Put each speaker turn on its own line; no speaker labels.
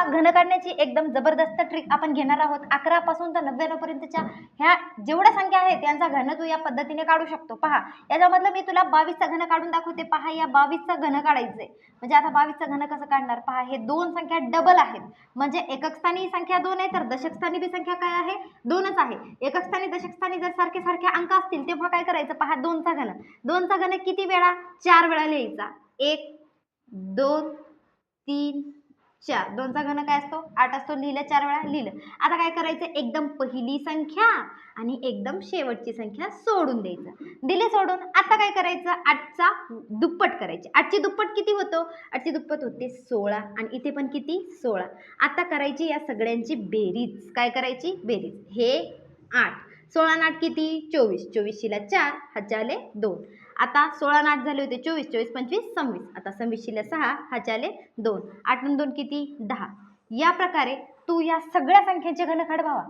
घन काढण्याची एकदम जबरदस्त ट्रिक आपण घेणार आहोत. 11 पासून तर 99 पर्यंतच्या ह्या जेवढ्या संख्या आहेत त्यांचा घन तू या पद्धतीने काढू शकतो. पहा, याच्यामधलं मी तुला 22चा घन काढून दाखवते. पहा, या 22चा घन काढायचंय. म्हणजे आता 22चा घन कसं काढणार? पहा, हे दोन संख्या डबल आहेत. म्हणजे एकक स्थानी संख्या 2 आहे, तर दशक स्थानी बी संख्या काय आहे? 2च आहे. एकक स्थानी दशक स्थानी जर सारखे सारखे अंक असतील तेव्हा काय करायचं? पहा, 2चा घन. 2चा घन किती वेळा? 4 वेळा लिहायचा. 1 2 3 4. 2चा घन काय असतो? 8 असतो. लिहिलं 4 वेळा लिहिलं. आता काय करायचं? एकदम पहिली संख्या आणि एकदम शेवटची संख्या सोडून द्यायचं. दिले सोडून. आता काय करायचं? 8चा दुप्पट करायचे. 8ची दुप्पट किती होतो? 8ची दुप्पट होते 16 आणि इथे पण किती? 16. आता करायची या सगळ्यांची बेरीज. काय करायची? बेरीज. हे 8. 16 आणि 8 किती? 24. 24शीला 4 हातचे आले 2. आता 16 आणि 8 झाले होते 24. 24 25 26. आता 26शीला 6 हातचे आले 2. 8 आणि 2 किती? 10. या प्रकारे तू या सगळ्या संख्यांचे घन काढ भावा.